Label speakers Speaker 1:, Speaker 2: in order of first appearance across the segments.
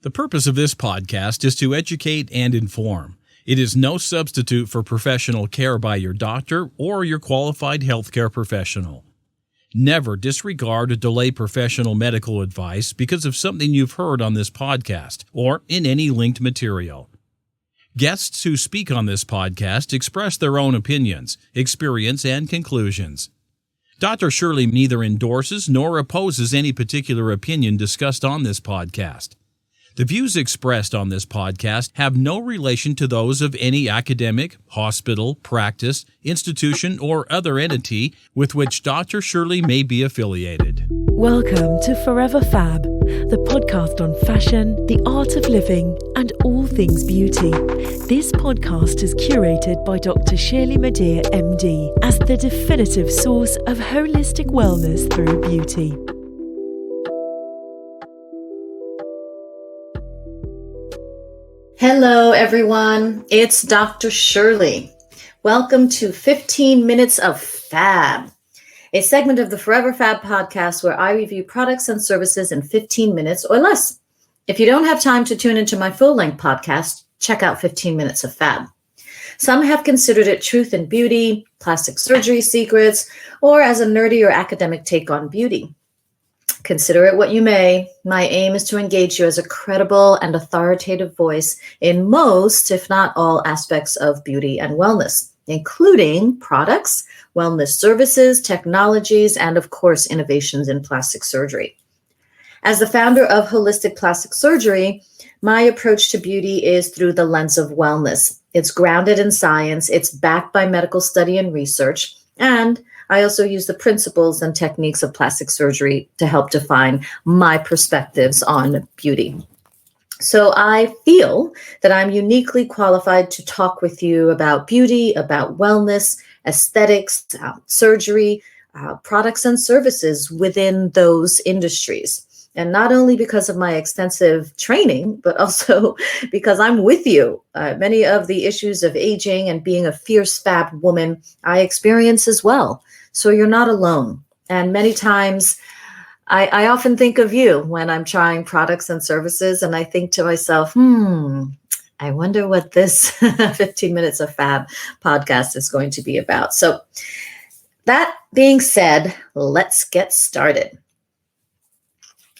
Speaker 1: The purpose of this podcast is to educate and inform. It is no substitute for professional care by your doctor or your qualified healthcare professional. Never disregard or delay professional medical advice because of something you've heard on this podcast or in any linked material. Guests who speak on this podcast express their own opinions, experience, and conclusions. Dr. Shirley neither endorses nor opposes any particular opinion discussed on this podcast. The views expressed on this podcast have no relation to those of any academic, hospital, practice, institution, or other entity with which Dr. Shirley may be affiliated.
Speaker 2: Welcome to Forever Fab, the podcast on fashion, the art of living, and all things beauty. This podcast is curated by Dr. Shirley Madhere, MD, as the definitive source of holistic wellness through beauty.
Speaker 3: Hello, everyone. It's Dr. Shirley. Welcome to 15 Minutes of FAB, a segment of the Forever FAB podcast where I review products and services in 15 minutes or less. If you don't have time to tune into my full-length podcast, check out 15 Minutes of FAB. Some have considered it truth in beauty, plastic surgery secrets, or as a nerdy or academic take on beauty. Consider it what you may. My aim is to engage you as a credible and authoritative voice in most, if not all, aspects of beauty and wellness, including products, wellness services, technologies, and of course, innovations in plastic surgery. As the founder of Holistic Plastic Surgery, my approach to beauty is through the lens of wellness. It's grounded in science, it's backed by medical study and research, and I also use the principles and techniques of plastic surgery to help define my perspectives on beauty. So I feel that I'm uniquely qualified to talk with you about beauty, about wellness, aesthetics, surgery, products and services within those industries. And not only because of my extensive training, but also because I'm with you. Many of the issues of aging and being a fierce fab woman I experience as well. So you're not alone. And many times I often think of you when I'm trying products and services, and I think to myself, I wonder what this 15 Minutes of FAB podcast is going to be about. So that being said, let's get started.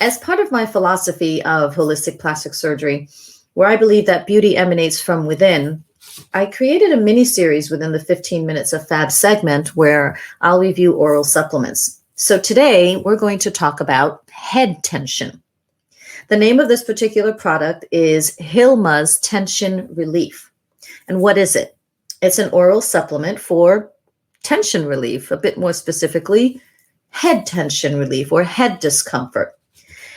Speaker 3: As part of my philosophy of holistic plastic surgery, where I believe that beauty emanates from within, I created a mini-series within the 15 Minutes of FAB segment where I'll review oral supplements. So today we're going to talk about head tension. The name of this particular product is Hilma's Tension Relief. And what is it? It's an oral supplement for tension relief, a bit more specifically, head tension relief or head discomfort.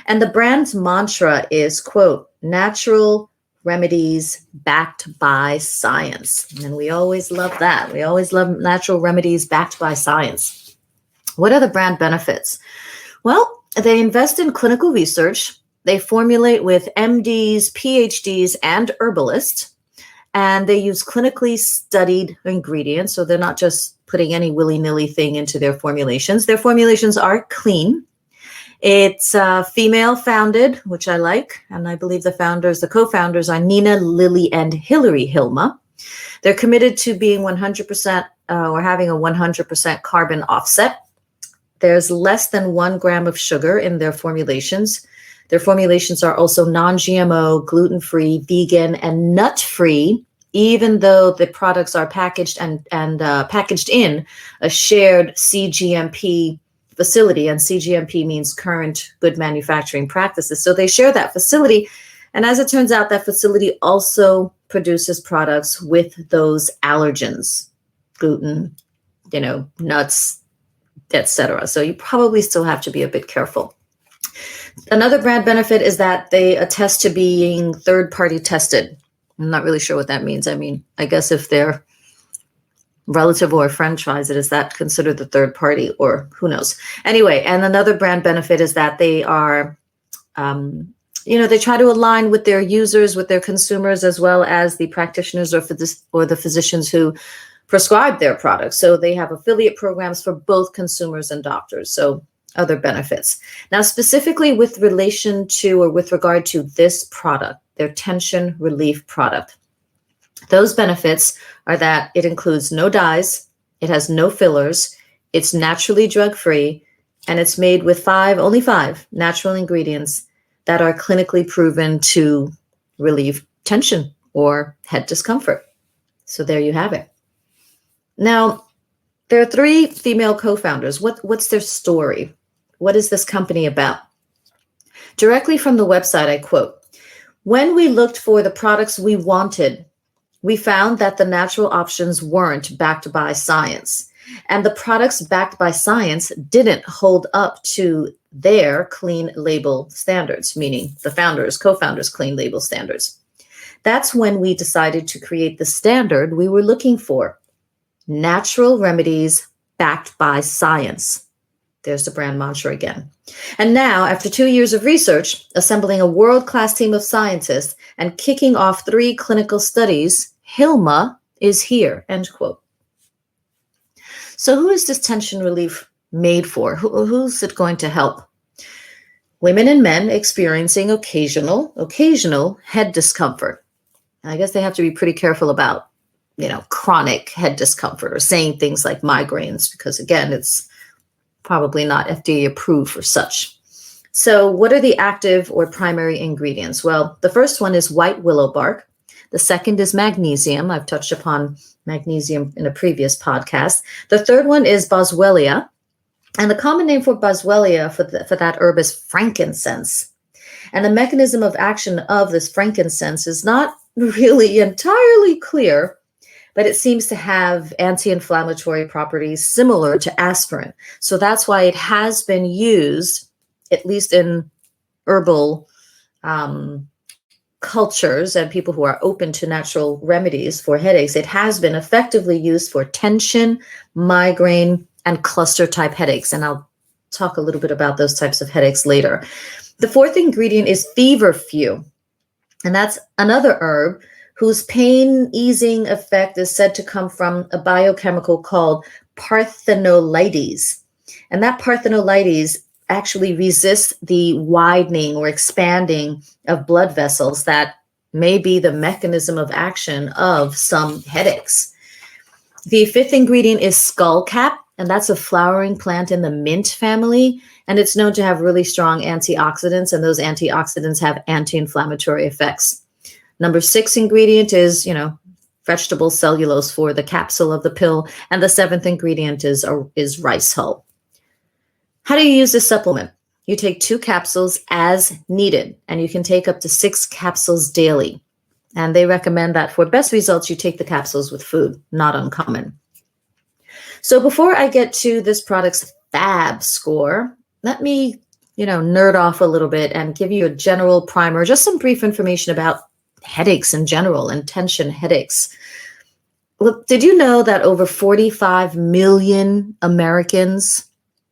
Speaker 3: And the brand's mantra is, quote, natural remedies backed by science. And we always love that. We always love natural remedies backed by science. What are the brand benefits? Well, they invest in clinical research. They formulate with MDs, PhDs, and herbalists. And they use clinically studied ingredients. So they're not just putting any willy-nilly thing into their formulations. Their formulations are clean. It's female founded, which I like. And I believe the co-founders are Nina, Lily, and Hillary Hilma. They're committed to being 100% or having a 100% carbon offset. There's less than 1 gram of sugar in their formulations. Their formulations are also non-GMO, gluten-free, vegan, and nut-free, even though the products are packaged and packaged in a shared CGMP facility, and CGMP means current good manufacturing practices. So they share that facility. And as it turns out, that facility also produces products with those allergens, gluten, nuts, etc. So you probably still have to be a bit careful. Another brand benefit is that they attest to being third-party tested. I'm not really sure what that means. I mean, I guess if they're relative or a friend tries it, is that considered the third party, or who knows? Anyway, and another brand benefit is that they are, they try to align with their users, with their consumers, as well as the practitioners or the physicians who prescribe their products. So they have affiliate programs for both consumers and doctors. So other benefits. Now, specifically with relation to or with regard to this product, their tension relief product, those benefits are that it includes no dyes, it has no fillers, it's naturally drug-free, and it's made with only five natural ingredients that are clinically proven to relieve tension or head discomfort. So there you have it. Now, there are three female co-founders. What's their story? What is this company about? Directly from the website, I quote, "When we looked for the products we wanted, we found that the natural options weren't backed by science, and the products backed by science didn't hold up to their clean label standards," meaning the co-founders' clean label standards. That's when we decided to create the standard we were looking for: natural remedies backed by science. There's the brand mantra again. And now, after 2 years of research, assembling a world-class team of scientists, and kicking off 3 clinical studies, Hilma is here, end quote. So who is this tension relief made for? Who's it going to help? Women and men experiencing occasional head discomfort. I guess they have to be pretty careful about, chronic head discomfort or saying things like migraines, because again, it's probably not FDA approved for such. So what are the active or primary ingredients? Well, the first one is white willow bark. The second is magnesium. I've touched upon magnesium in a previous podcast. The third one is boswellia. And the common name for boswellia for that herb is frankincense. And the mechanism of action of this frankincense is not really entirely clear, but it seems to have anti-inflammatory properties similar to aspirin. So that's why it has been used, at least in herbal cultures and people who are open to natural remedies for headaches. It has been effectively used for tension, migraine, and cluster type headaches. And I'll talk a little bit about those types of headaches later. The fourth ingredient is feverfew. And that's another herb whose pain easing effect is said to come from a biochemical called parthenolides. And that parthenolides actually resists the widening or expanding of blood vessels that may be the mechanism of action of some headaches. The fifth ingredient is skullcap, and that's a flowering plant in the mint family. And it's known to have really strong antioxidants, and those antioxidants have anti-inflammatory effects. Number 6 ingredient is, vegetable cellulose for the capsule of the pill. And the 7th ingredient is rice hull. How do you use this supplement? You take 2 capsules as needed, and you can take up to 6 capsules daily. And they recommend that for best results, you take the capsules with food, not uncommon. So before I get to this product's FAB score, let me, nerd off a little bit and give you a general primer, just some brief information about headaches in general and tension headaches. Look, did you know that over 45 million Americans,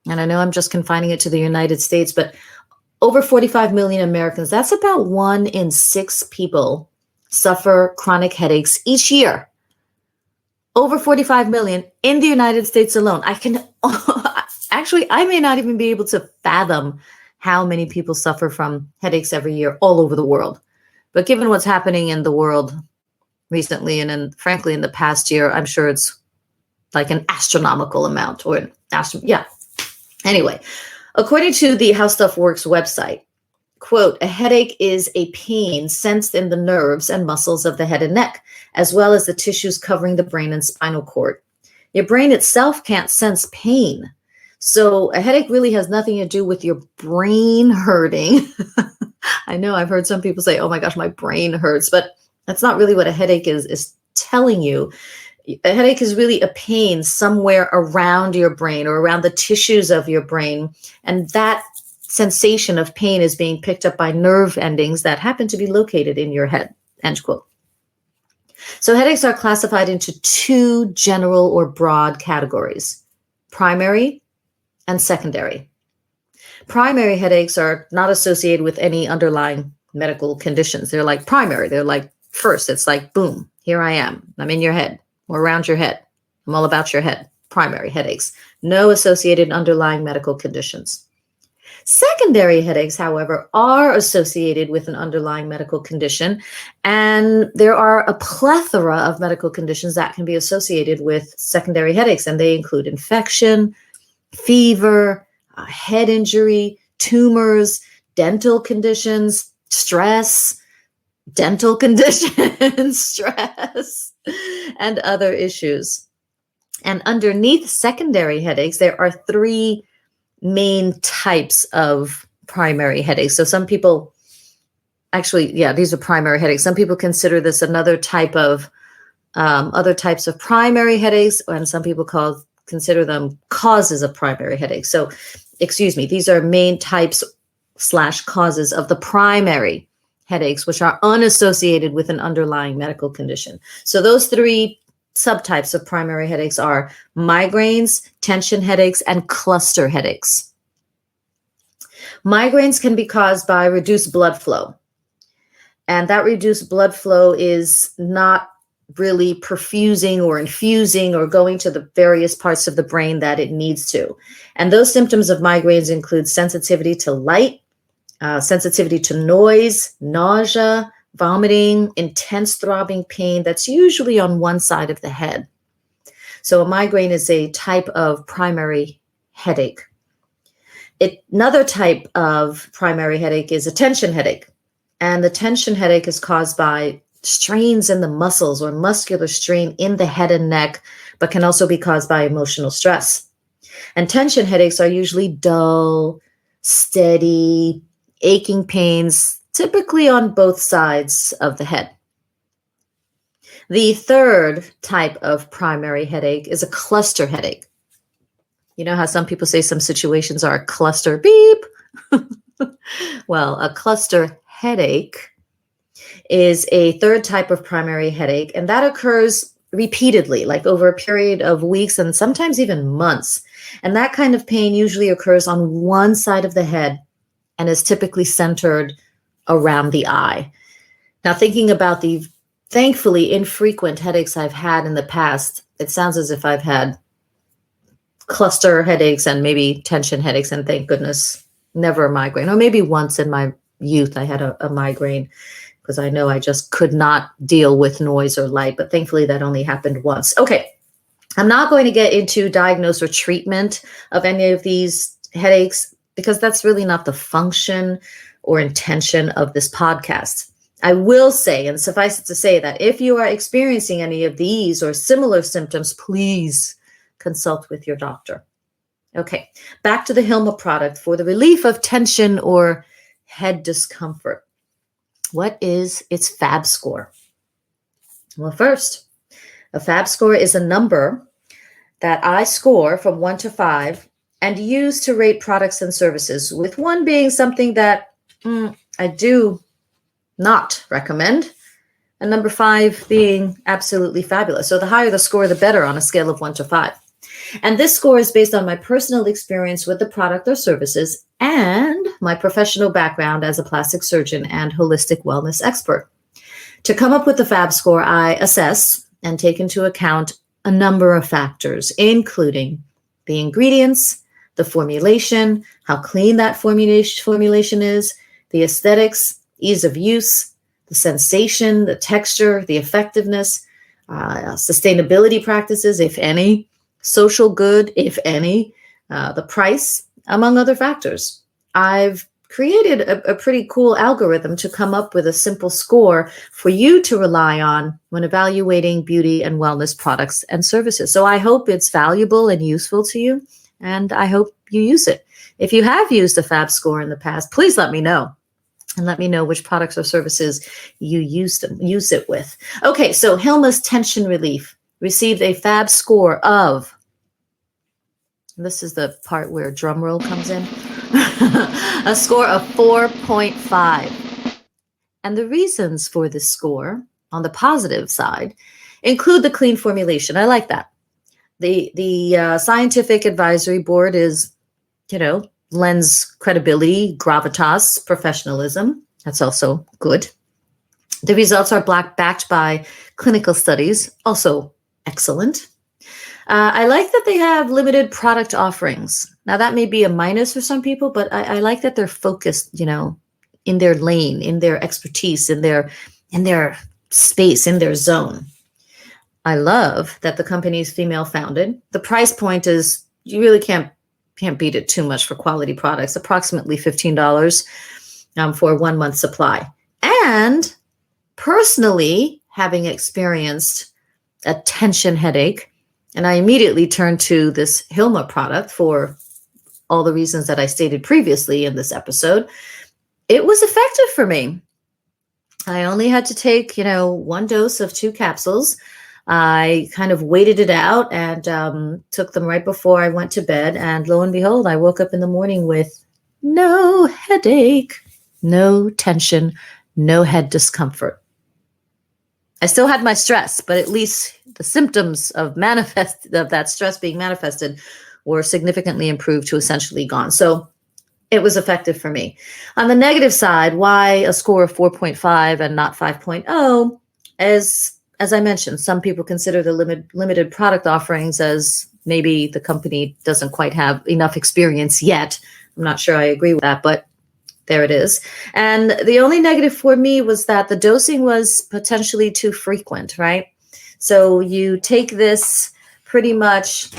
Speaker 3: and I know I'm just confining it to the United States, but over 45 million Americans, that's about 1 in 6 people suffer chronic headaches each year. Over 45 million in the United States alone. I may not even be able to fathom how many people suffer from headaches every year all over the world. But given what's happening in the world recently and frankly in the past year, I'm sure it's like an astronomical amount Anyway, according to the How Stuff Works website, quote, "A headache is a pain sensed in the nerves and muscles of the head and neck, as well as the tissues covering the brain and spinal cord. Your brain itself can't sense pain. So a headache really has nothing to do with your brain hurting." I know I've heard some people say, "Oh my gosh, my brain hurts," but that's not really what a headache is telling you. A headache is really a pain somewhere around your brain or around the tissues of your brain. And that sensation of pain is being picked up by nerve endings that happen to be located in your head, end quote. So headaches are classified into 2 general or broad categories: primary and secondary. Primary headaches are not associated with any underlying medical conditions. They're like primary. They're like first. It's like, boom, here I am. I'm in your head or around your head. I'm all about your head. Primary headaches. No associated underlying medical conditions. Secondary headaches, however, are associated with an underlying medical condition, and there are a plethora of medical conditions that can be associated with secondary headaches, and they include infection, fever, head injury, tumors, dental conditions, stress, dental conditions, stress, and other issues. And underneath secondary headaches, there are three main types of primary headaches. So some people these are primary headaches. Some people consider this another type of other types of primary headaches, and some people consider them causes of primary headaches. So, these are main types / causes of the primary headaches, which are unassociated with an underlying medical condition. So those three subtypes of primary headaches are migraines, tension headaches, and cluster headaches. Migraines can be caused by reduced blood flow. And that reduced blood flow is not really perfusing or infusing or going to the various parts of the brain that it needs to. And those symptoms of migraines include sensitivity to light, sensitivity to noise, nausea, vomiting, intense throbbing pain that's usually on one side of the head. So a migraine is a type of primary headache. Another type of primary headache is a tension headache. And the tension headache is caused by strains in the muscles or muscular strain in the head and neck, but can also be caused by emotional stress. And tension headaches are usually dull, steady, aching pains, typically on both sides of the head. The third type of primary headache is a cluster headache. You know how some people say some situations are a cluster beep? Well, a cluster headache is a third type of primary headache, and that occurs repeatedly, like over a period of weeks and sometimes even months. And that kind of pain usually occurs on one side of the head and is typically centered around the eye. Now, thinking about the thankfully infrequent headaches I've had in the past, it sounds as if I've had cluster headaches and maybe tension headaches, and thank goodness, never a migraine. Or maybe once in my youth I had a migraine, because I know I just could not deal with noise or light, but thankfully that only happened once. Okay, I'm not going to get into diagnosis or treatment of any of these headaches, because that's really not the function or intention of this podcast. I will say, and suffice it to say, that if you are experiencing any of these or similar symptoms, please consult with your doctor. Okay, back to the Hilma product for the relief of tension or head discomfort. What is its FAB score? Well, first, a FAB score is a number that I score from 1 to 5 and use to rate products and services, with 1 being something that I do not recommend, and number 5 being absolutely fabulous. So the higher the score, the better on a scale of 1 to 5. And this score is based on my personal experience with the product or services and my professional background as a plastic surgeon and holistic wellness expert. To come up with the FAB score, I assess and take into account a number of factors, including the ingredients, the formulation, how clean that formulation is, the aesthetics, ease of use, the sensation, the texture, the effectiveness, sustainability practices, if any, social good, if any, the price, among other factors. I've created a pretty cool algorithm to come up with a simple score for you to rely on when evaluating beauty and wellness products and services. So I hope it's valuable and useful to you, and I hope you use it. If you have used the FAB score in the past, please let me know. And let me know which products or services you use it with. Okay, so Hilma's Tension Relief received a FAB score of, this is the part where drum roll comes in, a score of 4.5. And the reasons for this score, on the positive side, include the clean formulation. I like that. The scientific advisory board is, lends credibility, gravitas, professionalism. That's also good. The results are backed by clinical studies, also excellent. I like that they have limited product offerings. Now, that may be a minus for some people, but I like that they're focused, in their lane, in their expertise, in their space, in their zone. I love that the company is female founded. The price point is, you really can't beat it too much for quality products, approximately $15 for a 1 month supply. And personally, having experienced a tension headache, and I immediately turned to this Hilma product for all the reasons that I stated previously in this episode, it was effective for me. I only had to take, 1 dose of 2 capsules. I kind of waited it out and took them right before I went to bed. And lo and behold, I woke up in the morning with no headache, no tension, no head discomfort. I still had my stress, but at least the symptoms of that stress being manifested were significantly improved to essentially gone. So it was effective for me. On the negative side, why a score of 4.5 and not 5.0? As I mentioned, some people consider the limited product offerings as maybe the company doesn't quite have enough experience yet. I'm not sure I agree with that, but there it is. And the only negative for me was that the dosing was potentially too frequent, right? So you take this pretty much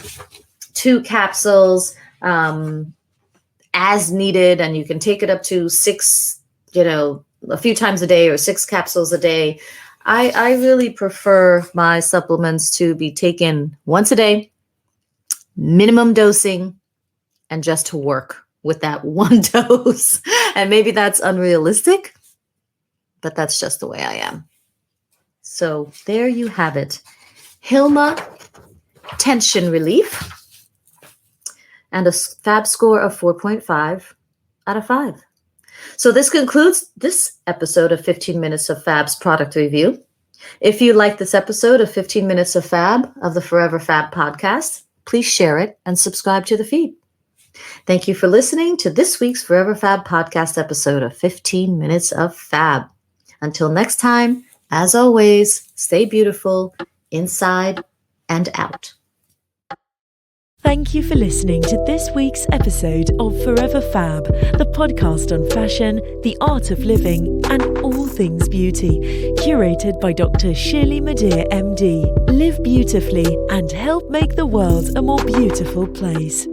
Speaker 3: 2 capsules as needed, and you can take it up to 6, a few times a day or 6 capsules a day. I really prefer my supplements to be taken once a day, minimum dosing, and just to work with that 1 dose. And maybe that's unrealistic, but that's just the way I am. So there you have it. Hilma Tension Relief and a FAB score of 4.5 out of 5. So this concludes this episode of 15 Minutes of FAB's product review. If you like this episode of 15 Minutes of FAB of the Forever FAB podcast, please share it and subscribe to the feed. Thank you for listening to this week's Forever FAB podcast episode of 15 Minutes of FAB. Until next time, as always, stay beautiful inside and out.
Speaker 2: Thank you for listening to this week's episode of Forever FAB, the podcast on fashion, the art of living, and all things beauty, curated by Dr. Shirley Madhere, MD. Live beautifully and help make the world a more beautiful place.